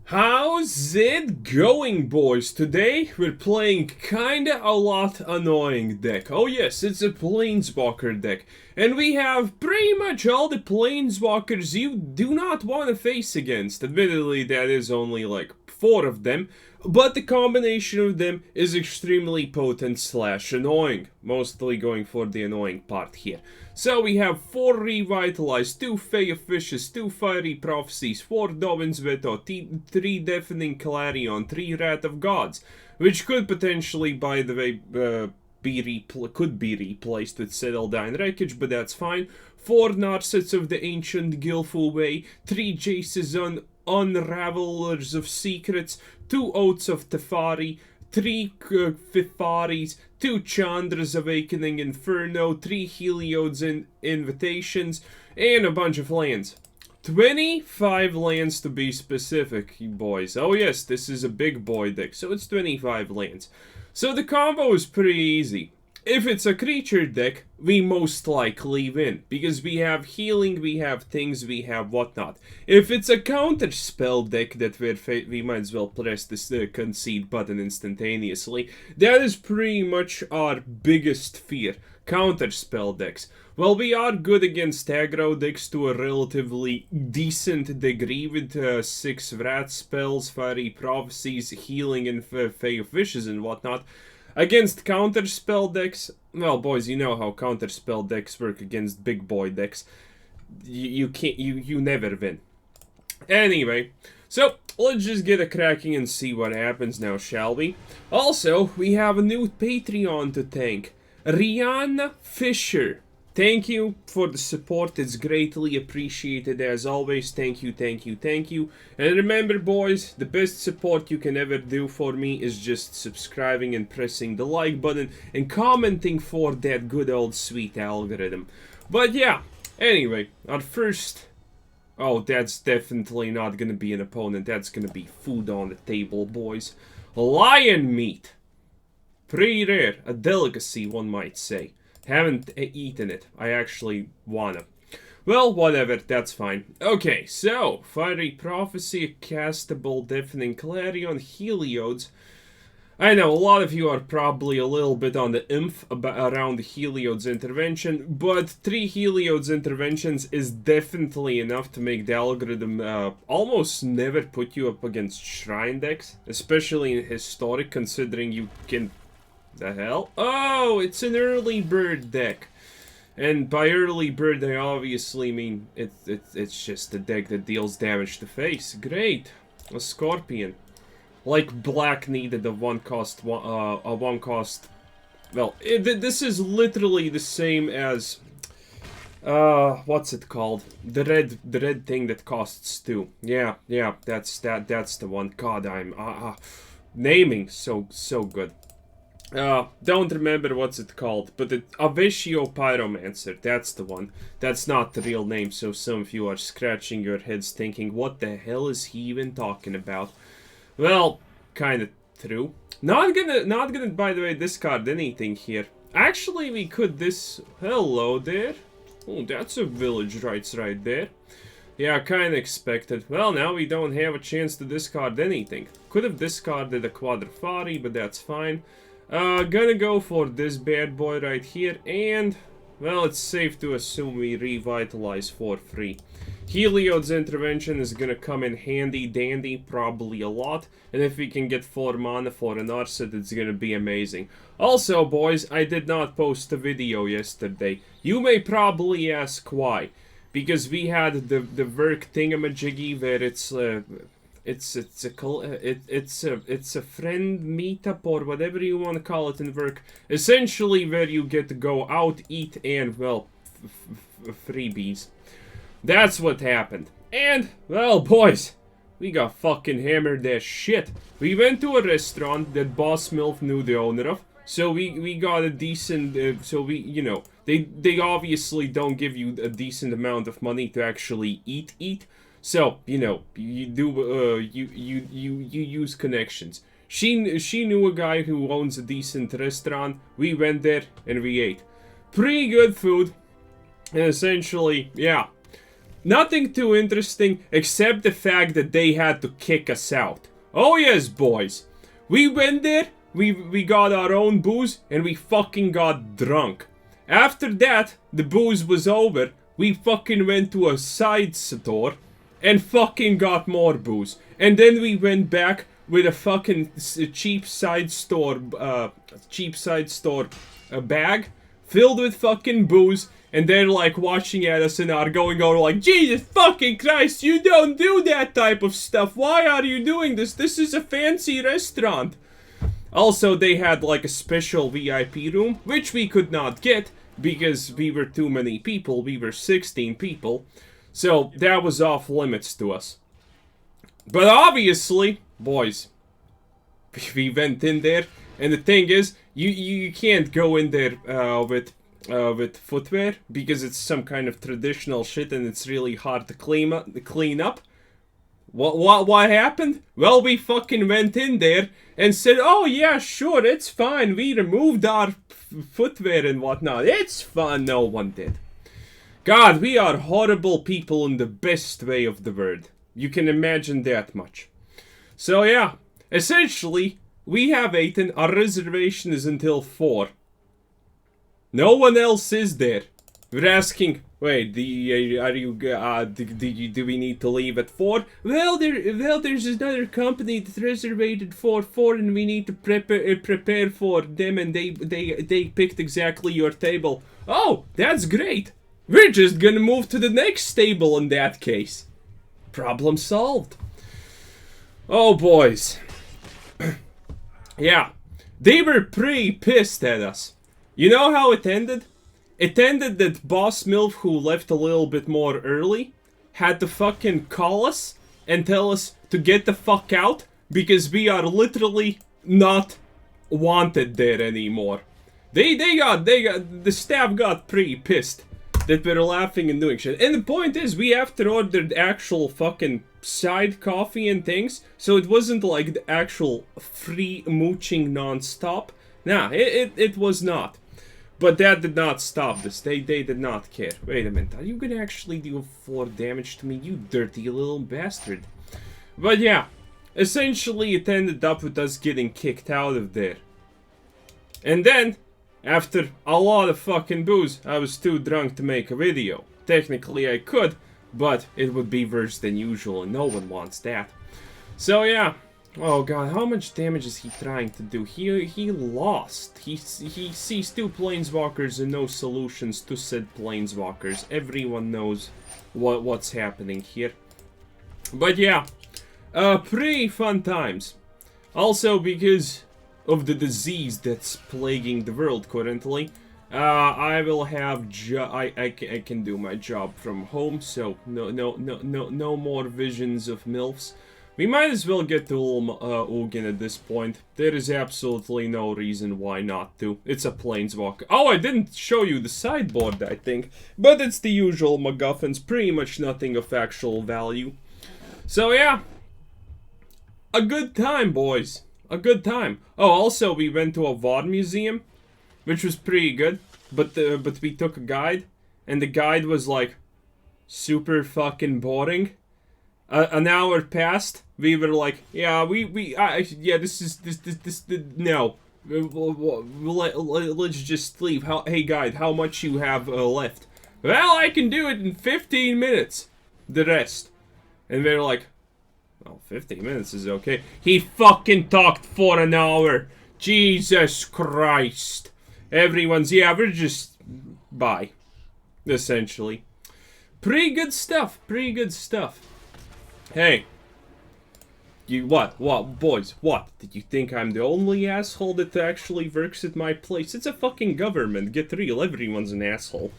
How's it going, boys? Today we're playing kinda a lot annoying deck. Oh yes, it's a Planeswalker deck. And we have pretty much all the Planeswalkers you do not want to face against. Admittedly, that is only like 4 of them. But the combination of them is extremely potent slash annoying. Mostly going for the annoying part here. So we have 4 Revitalize, 2 Fae of Wishes, 2 Fiery Prophecies, 4 Dovin's Veto, 3 Deafening Clarion, 3 Wrath of Gods. Which could potentially, by the way, could be replaced with Settledine Wreckage, but that's fine. 4 Narsets of the Ancient Guileful Way, 3 Jaces on Unravelers of Secrets, 2 Oaths of Teferi, 3 Fifaris, 2 Chandras Awakening Inferno, 3 Helliodes in Invitations, and a bunch of lands. 25 lands to be specific, boys. Oh yes, this is a big boy deck, so it's 25 lands. So the combo is pretty easy. If it's a creature deck, we most likely win, because we have healing, we have things, we have whatnot. If it's a counter spell deck that we might as well press this concede button instantaneously, that is pretty much our biggest fear, counter spell decks. Well, we are good against aggro decks to a relatively decent degree with 6 Wrath spells, Fiery Prophecies, healing, and Fae of Wishes and whatnot. Against counter spell decks, well, boys, you know how counter spell decks work against big boy decks. You never win. Anyway, so let's just get a cracking and see what happens now, shall we? Also, we have a new Patreon to thank, Rihanna Fisher. Thank you for the support, it's greatly appreciated as always. Thank you, thank you, thank you. And remember, boys, the best support you can ever do for me is just subscribing and pressing the like button and commenting for that good old sweet algorithm. But yeah, anyway, our first... Oh, that's definitely not gonna be an opponent, that's gonna be food on the table, boys. Lion meat! Pretty rare, a delicacy one might say. Haven't eaten it. I actually wanna. Well, whatever, that's fine. Okay, so, Fiery Prophecy, Castable, Deafening Clarion, Helliodes. I know, a lot of you are probably a little bit on the around the Helliodes intervention, but 3 Helliodes interventions is definitely enough to make the algorithm almost never put you up against Shrine decks, especially in Historic, considering you can... The hell? Oh, it's an early bird deck. And by early bird, I obviously mean it's just a deck that deals damage to face. Great. A Scorpion. Like black needed a one cost. Well, this is literally the same as what's it called? The red thing that costs 2. Yeah, that's the one. God, I'm naming so good. Don't remember what's it called, but the Avishio Pyromancer, that's the one. That's not the real name, so some of you are scratching your heads thinking, what the hell is he even talking about? Well, kinda true. Not gonna, by the way, discard anything here. Actually, we could hello there. Oh, that's a village rights right there. Yeah, kinda expected. Well, now we don't have a chance to discard anything. Could have discarded a Quadrifari, but that's fine. Gonna go for this bad boy right here, and, well, it's safe to assume we Revitalize for free. Helliode's intervention is gonna come in handy dandy, probably a lot, and if we can get 4 mana for an Narset, it's gonna be amazing. Also, boys, I did not post a video yesterday. You may probably ask why. Because we had the work thingamajiggy where it's a friend meetup or whatever you want to call it in work. Essentially where you get to go out, eat, and, well, freebies. That's what happened. And, well, boys, we got fucking hammered as shit. We went to a restaurant that Boss Milf knew the owner of. So we got a decent, you know, they obviously don't give you a decent amount of money to actually eat. So, you know, you do, you use connections. She knew a guy who owns a decent restaurant. We went there and we ate. Pretty good food. And essentially, yeah. Nothing too interesting, except the fact that they had to kick us out. Oh yes, boys. We went there, we got our own booze, and we fucking got drunk. After that, the booze was over, we fucking went to a side store, and fucking got more booze. And then we went back with a fucking cheap side store bag, filled with fucking booze, and they're like watching at us and are going over like, Jesus fucking Christ, you don't do that type of stuff. Why are you doing this? This is a fancy restaurant. Also, they had like a special VIP room, which we could not get because we were too many people. We were 16 people. So that was off limits to us. But obviously, boys, we went in there, and the thing is, you can't go in there with footwear because it's some kind of traditional shit and it's really hard to clean up. What happened? Well, we fucking went in there and said, oh yeah, sure, it's fine. We removed our footwear and whatnot. It's fine. No one did. God, we are horrible people in the best way of the word. You can imagine that much. So yeah, essentially, we have eaten. Our reservation is until 4. No one else is there. We're asking, wait, do we need to leave at 4? Well, there's another company that reserved for 4, and we need to prepare for them, and they picked exactly your table. Oh, that's great. We're just gonna move to the next table in that case. Problem solved. Oh, boys. Yeah, they were pretty pissed at us. You know how it ended? It ended that Boss MILF, who left a little bit more early, had to fucking call us and tell us to get the fuck out because we are literally not wanted there anymore. The staff got pretty pissed that we're laughing and doing shit. And the point is, we have to order actual fucking side coffee and things, so it wasn't like the actual free mooching non-stop. Nah, it was not. But that did not stop this. They did not care. Wait a minute, are you gonna actually deal 4 damage to me, you dirty little bastard? But yeah, essentially it ended up with us getting kicked out of there. And then, after a lot of fucking booze, I was too drunk to make a video. Technically I could, but it would be worse than usual and no one wants that. So yeah. Oh god, how much damage is he trying to do? He lost. He sees 2 planeswalkers and no solutions to said planeswalkers. Everyone knows what's happening here. But yeah, pretty fun times. Also because of the disease that's plaguing the world currently, I will have I can do my job from home, so no more visions of MILFs. We might as well get to Ugin at this point. There is absolutely no reason why not to. It's a planeswalker. Oh, I didn't show you the sideboard, I think. But it's the usual MacGuffins. Pretty much nothing of actual value. So yeah. A good time, boys. A good time. Oh, also we went to a VOD museum, which was pretty good. But we took a guide. And the guide was like super fucking boring. An hour passed. We were like, yeah, no. Let's just leave. Hey, guide, how much you have left? Well, I can do it in 15 minutes. The rest. And they were like, well, 15 minutes is okay. He fucking talked for an hour. Jesus Christ. Everyone's, yeah, we're just, bye. Essentially. Pretty good stuff. Pretty good stuff. Hey. What, boys, what? Did you think I'm the only asshole that actually works at my place? It's a fucking government, get real, everyone's an asshole.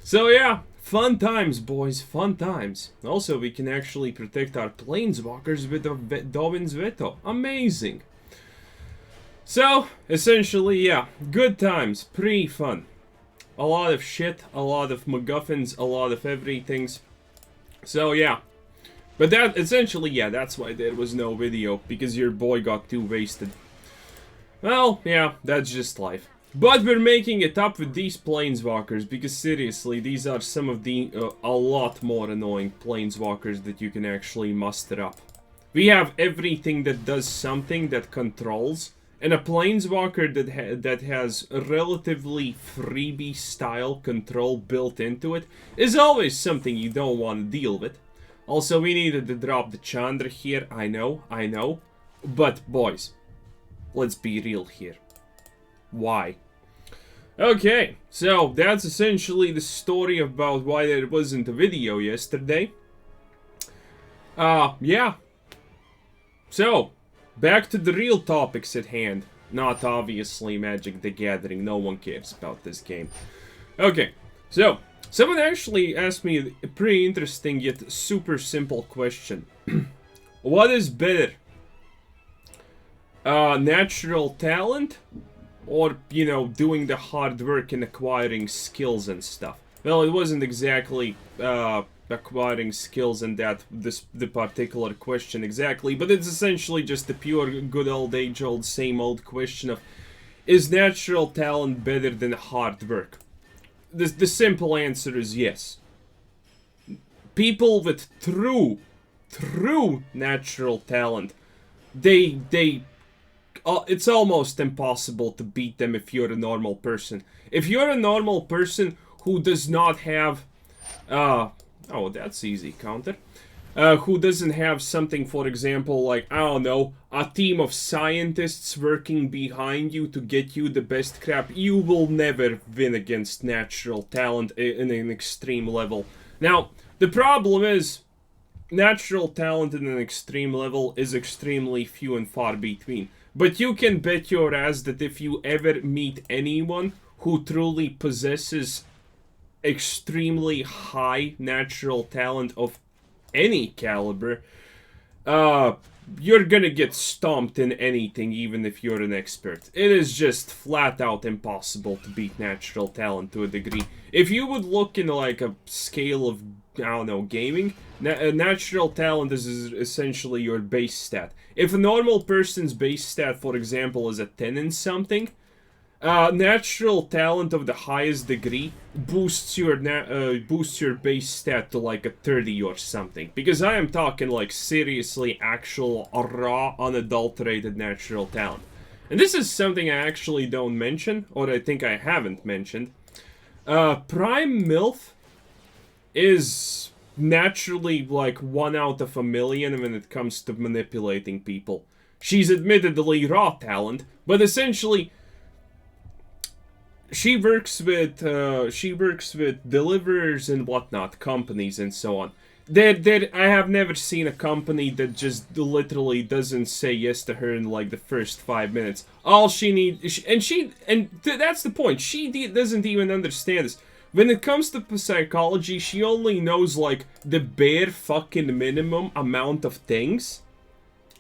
So yeah, fun times, boys, fun times. Also, we can actually protect our planeswalkers with Dovin's Veto. Amazing. So, essentially, yeah, good times, pretty fun. A lot of shit, a lot of MacGuffins, a lot of everythings. So yeah. But that, essentially, yeah, that's why there was no video, because your boy got too wasted. Well, yeah, that's just life. But we're making it up with these planeswalkers, because seriously, these are some of the a lot more annoying planeswalkers that you can actually muster up. We have everything that does something that controls, and a planeswalker that has relatively freebie style control built into it is always something you don't want to deal with. Also, we needed to drop the Chandra here, I know, but boys, let's be real here. Why? Okay, so that's essentially the story about why there wasn't a video yesterday. Yeah. So, back to the real topics at hand. Not obviously Magic the Gathering, no one cares about this game. Okay, so, someone actually asked me a pretty interesting yet super simple question. What is better? Natural talent? Or, you know, doing the hard work and acquiring skills and stuff. Well, it wasn't exactly acquiring skills and the particular question exactly, but it's essentially just the pure good old age-old same old question of, is natural talent better than hard work? The simple answer is yes. People with true natural talent, it's almost impossible to beat them if you're a normal person. If you're a normal person who does not have, oh, that's easy counter. Who doesn't have something, for example, like, I don't know, a team of scientists working behind you to get you the best crap, you will never win against natural talent in an extreme level. Now, the problem is, natural talent in an extreme level is extremely few and far between. But you can bet your ass that if you ever meet anyone who truly possesses extremely high natural talent of any caliber, you're gonna get stomped in anything, even if you're an expert. It is just flat out impossible to beat natural talent to a degree. If you would look in like a scale of, I don't know, gaming, natural talent is essentially your base stat. If a normal person's base stat, for example, is a 10 in something, natural talent of the highest degree boosts your base stat to like a 30 or something. Because I am talking like seriously actual raw unadulterated natural talent. And this is something I actually don't mention, or I think I haven't mentioned. Prime MILF is naturally like 1 out of a million when it comes to manipulating people. She's admittedly raw talent, but essentially she works with deliverers and whatnot, companies and so on. I have never seen a company that just literally doesn't say yes to her in like the first 5 minutes. All she needs, that's the point. She doesn't even understand this. When it comes to psychology, she only knows like the bare fucking minimum amount of things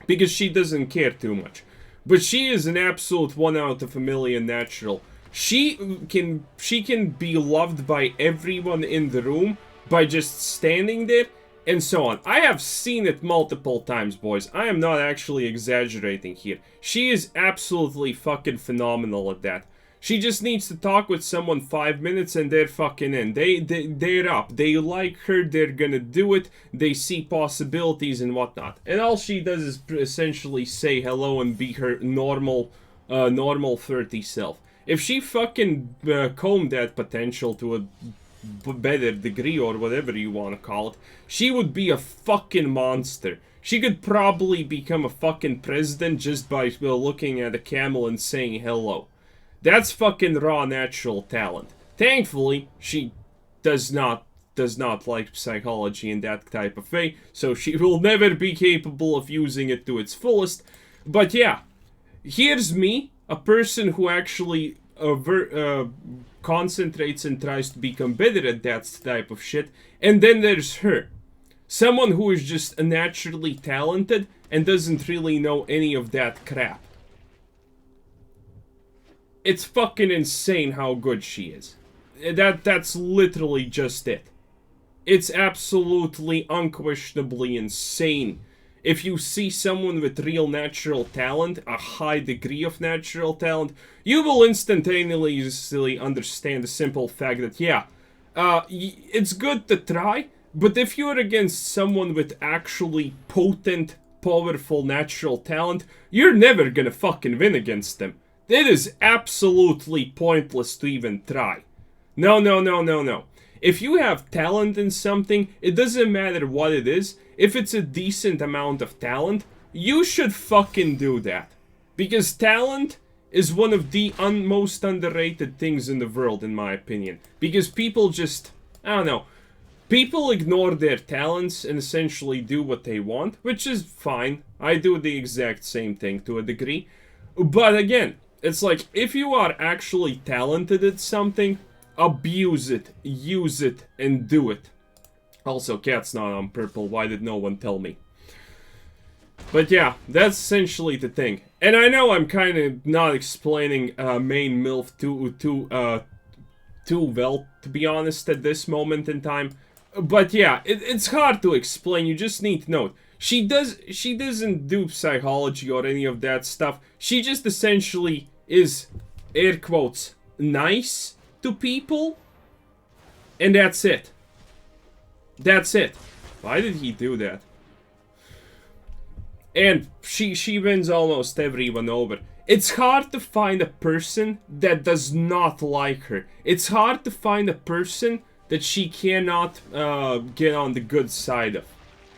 because she doesn't care too much. But she is an absolute 1 out of a million natural. She can be loved by everyone in the room by just standing there and so on. I have seen it multiple times, boys. I am not actually exaggerating here. She is absolutely fucking phenomenal at that. She just needs to talk with someone 5 minutes and they're fucking in. They're up. They like her, they're gonna do it, they see possibilities and whatnot. And all she does is essentially say hello and be her normal 30 self. If she fucking combed that potential to a better degree or whatever you want to call it, she would be a fucking monster. She could probably become a fucking president just by looking at a camel and saying hello. That's fucking raw natural talent. Thankfully, she does not like psychology in that type of way, so she will never be capable of using it to its fullest. But yeah, here's me, a person who actually concentrates and tries to become better at that type of shit, and then there's her. Someone who is just naturally talented and doesn't really know any of that crap. It's fucking insane how good she is. That's literally just it. It's absolutely, unquestionably insane. if you see someone with real natural talent, a high degree of natural talent, you will instantaneously understand the simple fact that, yeah, it's good to try, but if you're against someone with actually potent, powerful natural talent, you're never gonna fucking win against them. It is absolutely pointless to even try. No, no, no, no, no. If you have talent in something, it doesn't matter what it is. If it's a decent amount of talent, you should fucking do that. Because talent is one of the most underrated things in the world, in my opinion. Because people just, I don't know, people ignore their talents and essentially do what they want, which is fine. I do the exact same thing to a degree. But again, it's like, if you are actually talented at something, abuse it, use it, and do it. Also, cat's not on purple, why did no one tell me? But yeah, that's essentially the thing. And I know I'm kind of not explaining main MILF too well, to be honest, at this moment in time. But yeah, it's hard to explain, you just need to know. She doesn't do psychology or any of that stuff. She just essentially is, air quotes, nice to people. And that's it. That's it. Why did he do that? And she wins almost everyone over. It's hard to find a person that does not like her. It's hard to find a person that she cannot get on the good side of.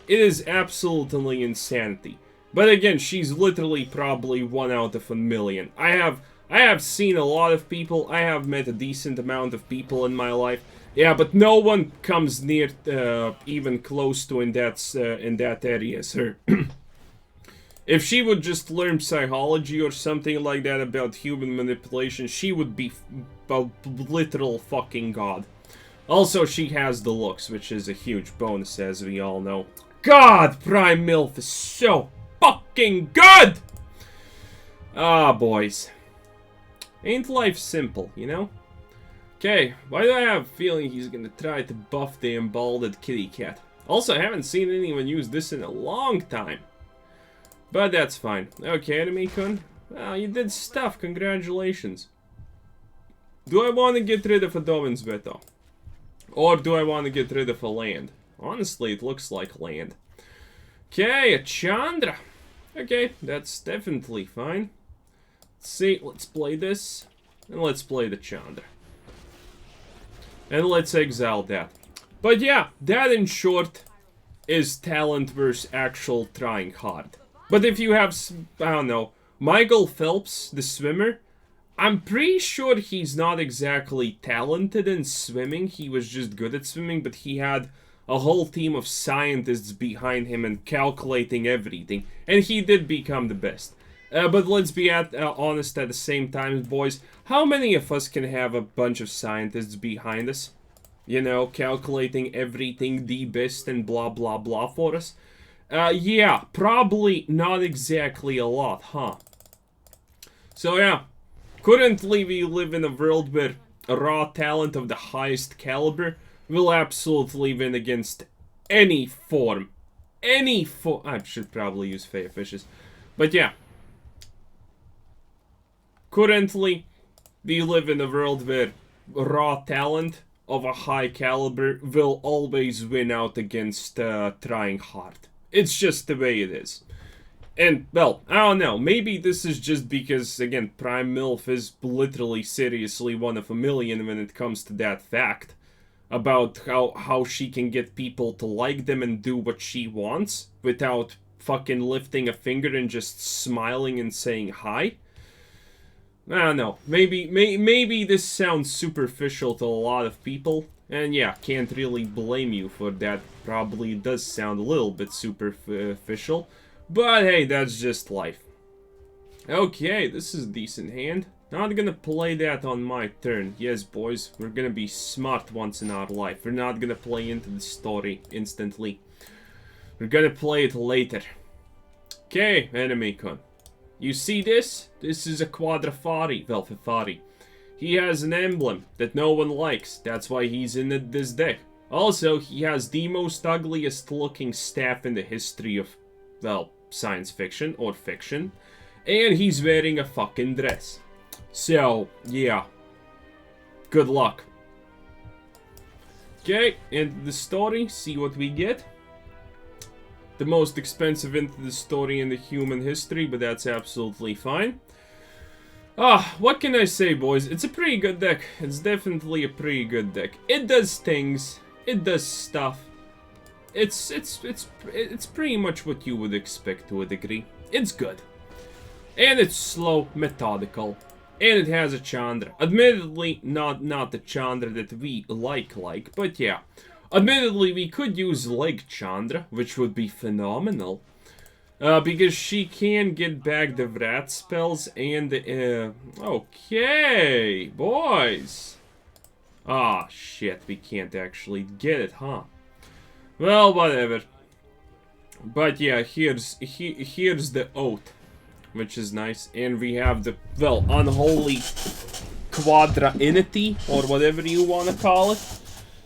It is absolutely insanity. But again, she's literally probably 1 out of a million. I have seen a lot of people. I have met a decent amount of people in my life. Yeah, but no one comes near even close to in that area as her. If she would just learn psychology or something like that about human manipulation, she would be a literal fucking god. Also, she has the looks, which is a huge bonus, as we all know. God, Prime MILF is so fucking good! Ah, boys. Ain't life simple, you know? Okay, why do I have a feeling he's gonna try to buff the embalded kitty cat? Also, I haven't seen anyone use this in a long time. But that's fine. Okay, Enemy-kun. Well, you did stuff, congratulations. Do I want to get rid of a Dovin's Veto? Or do I want to get rid of a land? Honestly, it looks like land. Okay, a Chandra. Okay, that's definitely fine. Let's see, let's play this. And let's play the Chandra. And let's exile that. But yeah, that in short is talent versus actual trying hard. But if you have, I don't know, Michael Phelps, the swimmer, I'm pretty sure he's not exactly talented in swimming. He was just good at swimming, but he had a whole team of scientists behind him and calculating everything. And he did become the best. But let's be honest at the same time, boys. How many of us can have a bunch of scientists behind us? You know, calculating everything the best and blah blah blah for us? Yeah, probably not exactly a lot, huh? So yeah, currently we live in a world where raw talent of the highest caliber will absolutely win against any form. I should probably use Fae of Wishes. But yeah. Currently, we live in a world where raw talent of a high caliber will always win out against trying hard. It's just the way it is. And, well, I don't know, maybe this is just because, again, Prime MILF is literally seriously 1 of a million when it comes to that fact. About how she can get people to like them and do what she wants without fucking lifting a finger and just smiling and saying hi. I don't know, maybe this sounds superficial to a lot of people. And yeah, can't really blame you for that. Probably does sound a little bit superficial. But hey, that's just life. Okay, this is a decent hand. Not gonna play that on my turn. Yes, boys, we're gonna be smart once in our life. We're not gonna play into the story instantly. We're gonna play it later. Okay, Enemy-kun. You see this? This is a Quadrafari, Velfifari. He has an emblem that no one likes. That's why he's in this deck. Also, he has the most ugliest looking staff in the history of well, science fiction or fiction. And he's wearing a fucking dress. So, yeah. Good luck. Okay, into the story, see what we get. The most expensive into the story in the human history, but that's absolutely fine. What can I say, boys? It's a pretty good deck. It's definitely a pretty good deck. It does things. It does stuff. It's pretty much what you would expect to a degree. It's good. And it's slow, methodical. And it has a Chandra. Admittedly, not the Chandra that we like, but yeah. Admittedly, we could use Leg Chandra, which would be phenomenal. Because she can get back the Vrat spells and okay, boys. Ah, shit, we can't actually get it, huh? Well, whatever. But yeah, here's the Oath, which is nice. And we have the, well, Unholy Quadrainity, or whatever you want to call it.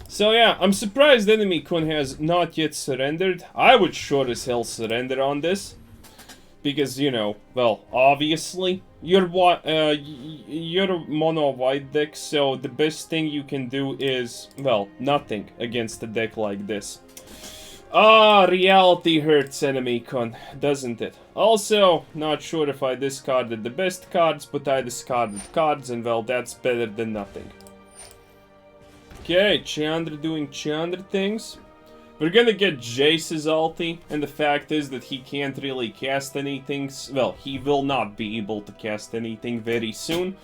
So yeah, I'm surprised Enemy Kun has not yet surrendered. I would sure as hell surrender on this. Because, you know, well, obviously, you're a mono white deck, so the best thing you can do is, well, nothing against a deck like this. Reality hurts Enemy Kun, doesn't it? Also, not sure if I discarded the best cards, but I discarded cards, and well, that's better than nothing. Okay, Chandra doing Chandra things. We're gonna get Jace's ulti, and the fact is that he can't really cast anything. Well, he will not be able to cast anything very soon.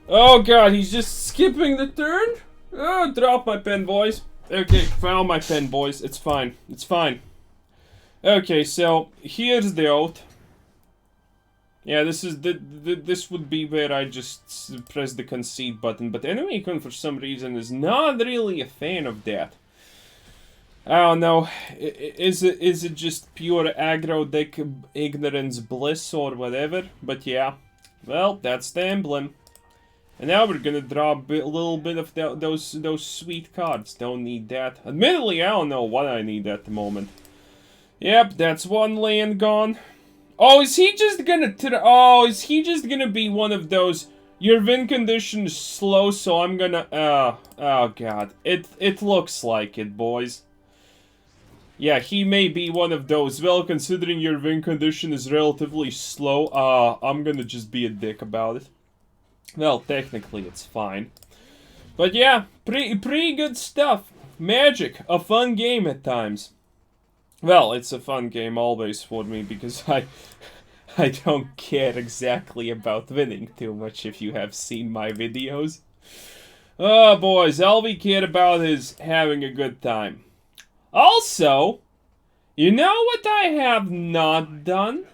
Oh god, he's just skipping the turn? Oh, drop my pen, boys. Okay, found my pen, boys. It's fine. It's fine. Okay, so here's the Oath. Yeah, this is this would be where I just press the concede button, but Enemy Kun for some reason is not really a fan of that. I don't know. Is it just pure aggro deck ignorance bliss or whatever? But yeah, well, that's the emblem. And now we're gonna draw a little bit of those sweet cards. Don't need that. Admittedly, I don't know what I need at the moment. Yep, that's one land gone. Oh, is he just gonna is he just gonna be one of those, your win condition is slow, so I'm gonna, oh god. It looks like it, boys. Yeah, he may be one of those. Well, considering your win condition is relatively slow, I'm gonna just be a dick about it. Well, technically it's fine. But yeah, pretty good stuff. Magic, a fun game at times. Well, it's a fun game always for me, because I don't care exactly about winning too much if you have seen my videos. Oh, boys, all we care about is having a good time. Also, you know what I have not done?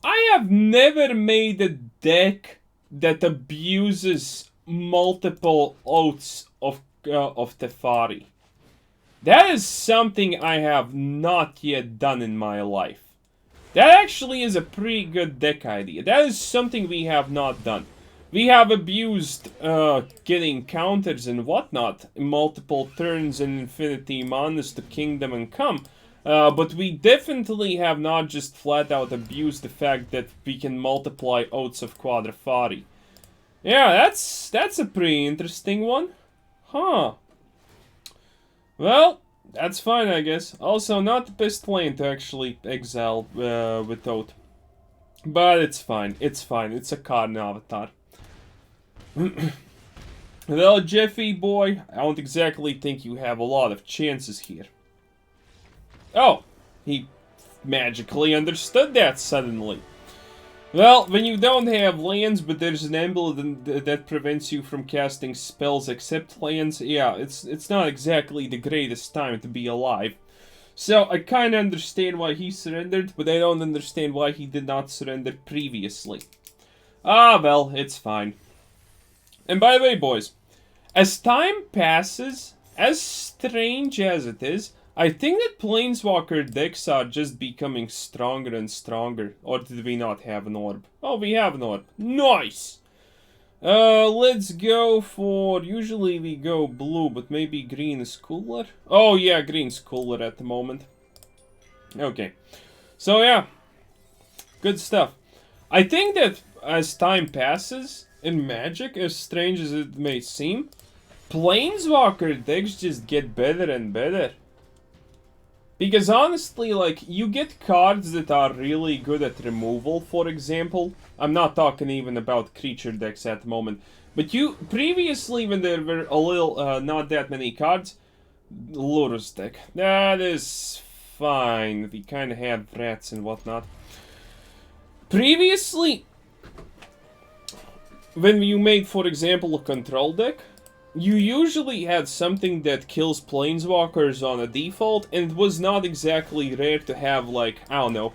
I have never made a deck that abuses multiple Oaths of Teferi. That is something I have not yet done in my life. That actually is a pretty good deck idea. That is something we have not done. We have abused getting counters and whatnot in multiple turns and infinity manas to Kingdom and come. But we definitely have not just flat out abused the fact that we can multiply Oaths of Quadrafari. Yeah, that's a pretty interesting one. Huh. Well, that's fine, I guess. Also, not the best lane to actually exile with Oath. But it's fine. It's fine. It's a card avatar. Well, Jeffy boy, I don't exactly think you have a lot of chances here. Oh, he magically understood that suddenly. Well, when you don't have lands, but there's an emblem that prevents you from casting spells except lands, yeah, it's not exactly the greatest time to be alive. So, I kinda understand why he surrendered, but I don't understand why he did not surrender previously. Ah, well, it's fine. And by the way, boys, as time passes, as strange as it is, I think that Planeswalker decks are just becoming stronger and stronger. Or did we not have an orb? Oh, we have an orb. Nice! Let's go for... Usually we go blue, but maybe green is cooler? Oh yeah, green's cooler at the moment. Okay. So yeah, good stuff. I think that as time passes in Magic, as strange as it may seem, Planeswalker decks just get better and better. Because honestly, like, you get cards that are really good at removal, for example. I'm not talking even about creature decks at the moment. But you, previously, when there were a little, not that many cards, Lotus deck. That is fine. We kind of had rats and whatnot. Previously, when you made, for example, a control deck, you usually had something that kills planeswalkers on a default, and it was not exactly rare to have, like, I don't know,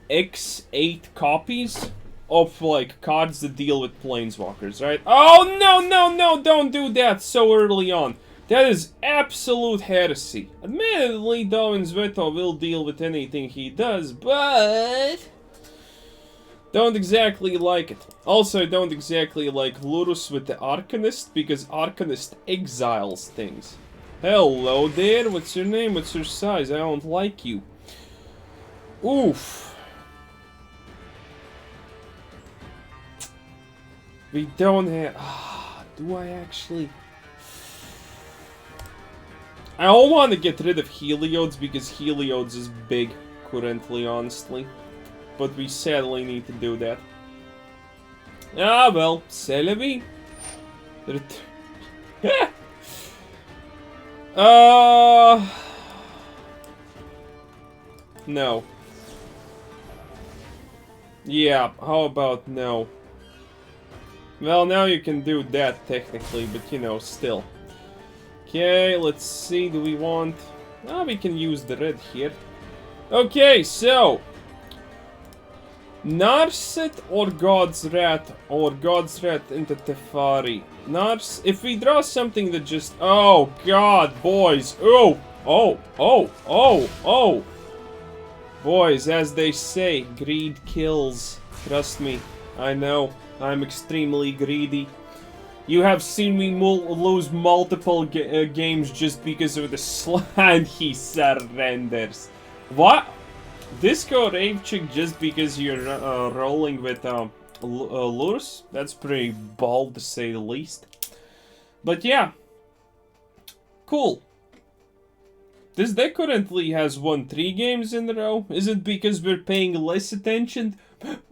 X8 copies of, like, cards that deal with planeswalkers, right? Oh, no, no, no, don't do that so early on. That is absolute heresy. Admittedly, Dovin's Veto will deal with anything he does, but don't exactly like it. Also, I don't exactly like Lurus with the Arcanist, because Arcanist exiles things. Hello there, what's your name, what's your size? I don't like you. Oof. We don't have... do I actually... I don't want to get rid of Heliodes, because Heliodes is big currently, honestly. But we sadly need to do that. Ah, well, c'est la vie. No. Yeah, how about no? Well, now you can do that, technically, but, you know, still. Okay, let's see, do we want... Ah, we can use the red here. Okay, so... Narset or God's Wrath into Teferi. If we draw something that just... Oh, God, boys. Oh, oh, oh, oh, oh. Boys, as they say, greed kills. Trust me, I know. I'm extremely greedy. You have seen me lose multiple games just because of the slime. He surrenders. What? Disco Rave Chick just because you're rolling with lures? That's pretty bold to say the least. But yeah. Cool. This deck currently has won 3 games in a row. Is it because we're paying less attention?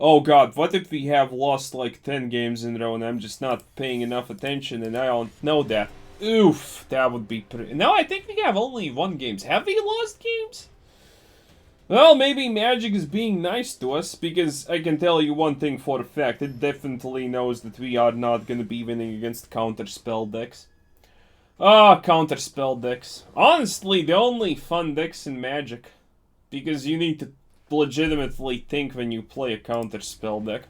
Oh god, what if we have lost like 10 games in a row and I'm just not paying enough attention and I don't know that? Oof, that would be pretty... No, I think we have only 1 games. Have we lost games? Well, maybe Magic is being nice to us, because I can tell you one thing for a fact. It definitely knows that we are not gonna be winning against counterspell decks. Counterspell decks. Honestly, the only fun decks in Magic. Because you need to legitimately think when you play a counterspell deck.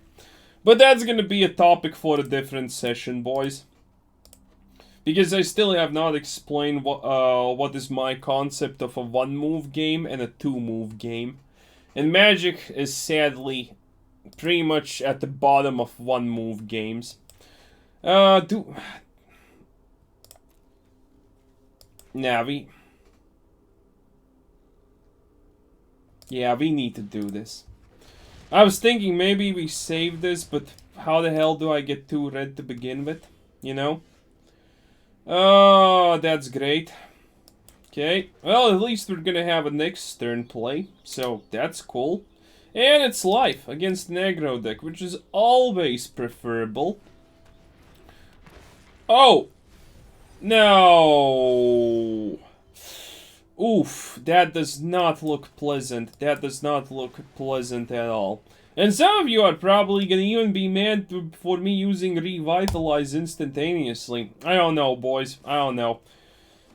But that's gonna be a topic for a different session, boys. Because I still have not explained what is my concept of a 1-move game and a 2-move game. And Magic is sadly pretty much at the bottom of 1-move games. Nah, Yeah, we need to do this. I was thinking maybe we save this, but how the hell do I get 2 red to begin with? You know? Oh, that's great. Okay, well, at least we're gonna have a next turn play, so that's cool. And it's life against an aggro deck, which is always preferable. Oh! No! Oof, that does not look pleasant. That does not look pleasant at all. And some of you are probably gonna even be mad for me using Revitalize instantaneously. I don't know, boys. I don't know.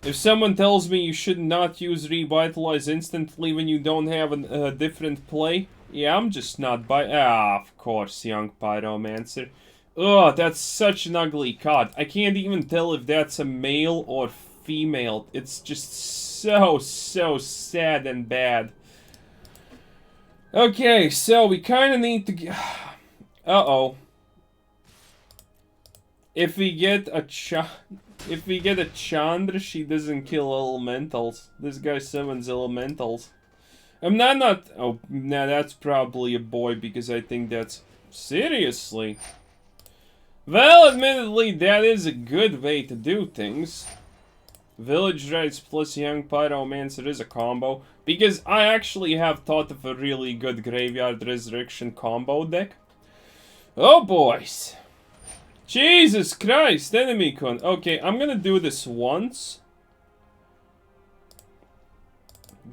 If someone tells me you should not use Revitalize instantly when you don't have a different play, yeah, I'm just not of course, young Pyromancer. Ugh, that's such an ugly card. I can't even tell if that's a male or female. It's just so sad and bad. Okay, so we kind of need to get... Uh-oh. If we get a If we get a Chandra, she doesn't kill elementals. This guy summons elementals. I'm not... Oh, nah, that's probably a boy, because I think that's... Seriously? Well, admittedly, that is a good way to do things. Village Rites plus Young Pyromancer is a combo. Because I actually have thought of a really good Graveyard Resurrection combo deck. Oh, boys. Jesus Christ, enemy con. Okay, I'm gonna do this once.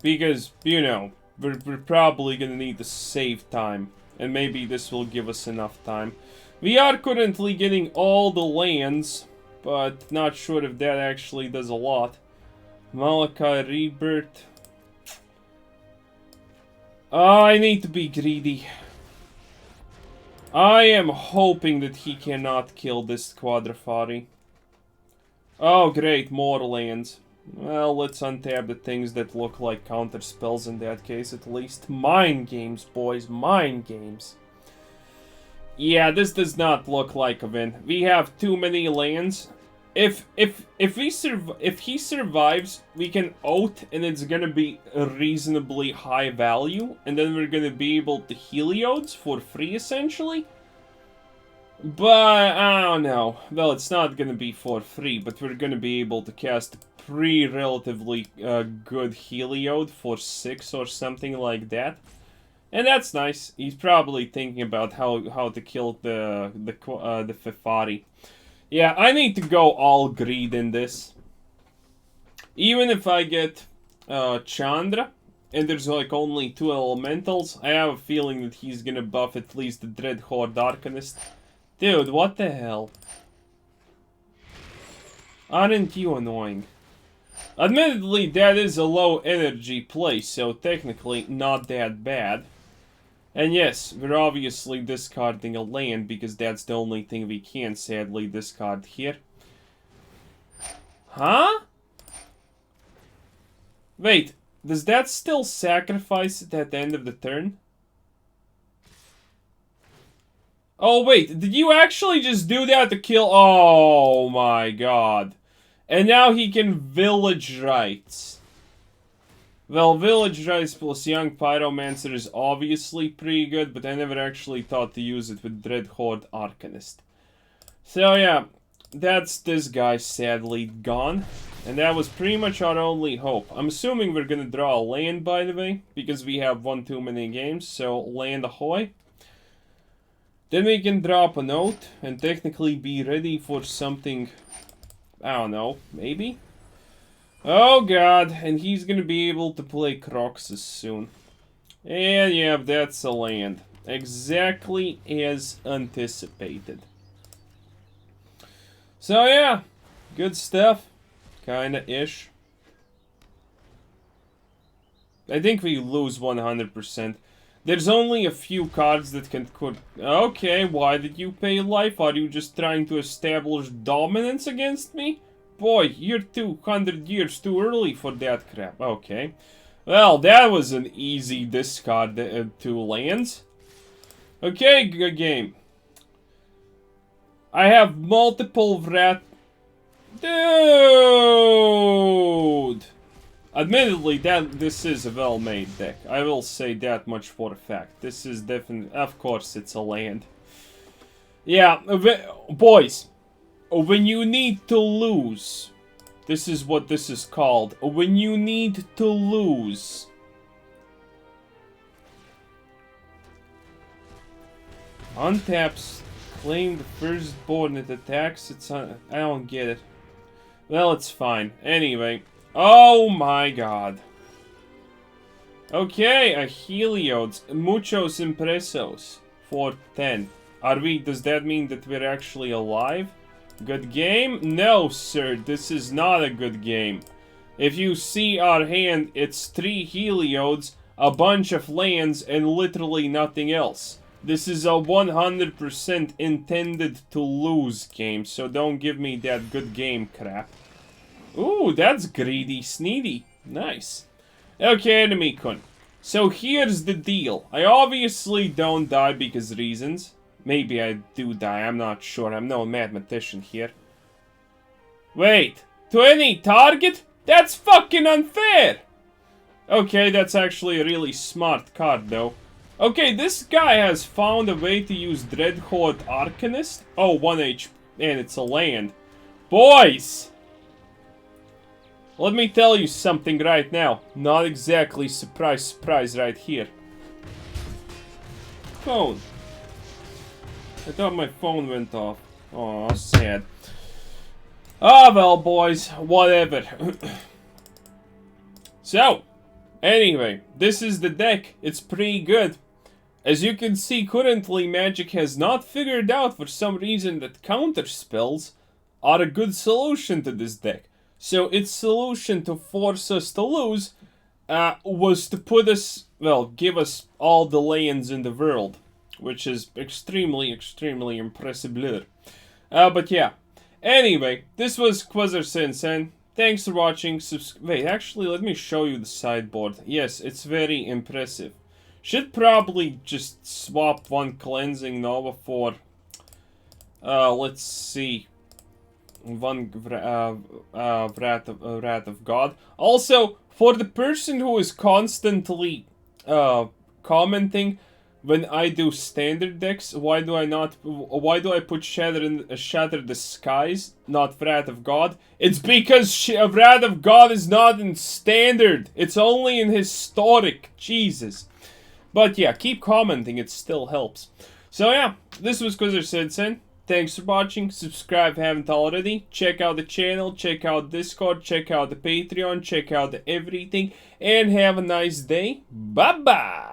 Because, you know, we're probably gonna need to save time. And maybe this will give us enough time. We are currently getting all the lands, but not sure if that actually does a lot. Malachi Rebirth. Oh, I need to be greedy. I am hoping that he cannot kill this Quadrifari. Oh, great, more lands. Well, let's untap the things that look like counter spells in that case, at least. Mind games, boys, mind games. Yeah, this does not look like a win. We have too many lands. If he survives, we can Oath, and it's gonna be a reasonably high value, and then we're gonna be able to Heliodes for free, essentially. But I don't know. Well, it's not gonna be for free, but we're gonna be able to cast relatively good Heliode for 6 or something like that. And that's nice. He's probably thinking about how to kill the Teferi. Yeah, I need to go all greed in this. Even if I get Chandra, and there's like only 2 elementals, I have a feeling that he's gonna buff at least the Dreadhorde Arcanist. Dude, what the hell? Aren't you annoying? Admittedly, that is a low energy play, so technically not that bad. And yes, we're obviously discarding a land because that's the only thing we can sadly discard here. Huh? Wait, does that still sacrifice it at the end of the turn? Oh wait, did you actually just do that to kill? Oh my god. And now he can Village Rites. Well, Village Rites plus Young Pyromancer is obviously pretty good, but I never actually thought to use it with Dreadhorde Arcanist. So yeah, that's this guy sadly gone. And that was pretty much our only hope. I'm assuming we're gonna draw a land, by the way, because we have one too many games, so land ahoy. Then we can drop a note and technically be ready for something, I don't know, maybe? Oh god, and he's gonna be able to play Croxus soon. And yeah, that's a land. Exactly as anticipated. So yeah, good stuff. Kinda-ish. I think we lose 100%. There's only a few cards that can... Okay, why did you pay life? Are you just trying to establish dominance against me? Boy, you're 200 years too early for that crap. Okay. Well, that was an easy discard, 2 lands. Okay, good game. I have multiple Vrat... Dude! Admittedly, this is a well-made deck. I will say that much for a fact. This is definitely... Of course, it's a land. Yeah, boys. When you need to lose... This is what this is called. When you need to lose... Untaps. Claim the firstborn that attacks. I don't get it. Well, it's fine. Anyway. Oh my god. Okay, a Heliodes. Muchos impresos. For 10. Does that mean that we're actually alive? Good game? No, sir. This is not a good game. If you see our hand, it's 3 Heliodes, a bunch of lands, and literally nothing else. This is a 100% intended to lose game, so don't give me that good game crap. Ooh, that's greedy, sneedy. Nice. Okay, enemy-kun. So here's the deal. I obviously don't die because reasons. Maybe I do die, I'm not sure. I'm no mathematician here. Wait, 20 target? That's fucking unfair! Okay, that's actually a really smart card though. Okay, this guy has found a way to use Dreadhorde Arcanist. Oh, 1 HP, and it's a land. Boys! Let me tell you something right now. Not exactly surprise, surprise right here. Phone. I thought my phone went off. Aw, sad. Ah, well, boys, whatever. So, anyway, this is the deck. It's pretty good. As you can see, currently Magic has not figured out for some reason that counter spells are a good solution to this deck. So its solution to force us to lose was to put us, well, give us all the lands in the world, which is extremely, extremely impressive. But yeah. Anyway, this was Quasar Thanks for watching. Wait, actually, let me show you the sideboard. Yes, it's very impressive. Should probably just swap one Cleansing Nova for, let's see, one Wrath of God. Also, for the person who is constantly commenting when I do standard decks, why do I put Shatter the Skies, not Wrath of God? It's because Wrath of God is not in standard. It's only in historic. Jesus. But yeah, keep commenting, it still helps. So yeah, this was Quasar. Thanks for watching. Subscribe if you haven't already. Check out the channel, check out Discord, check out the Patreon, check out the everything, and have a nice day. Bye bye.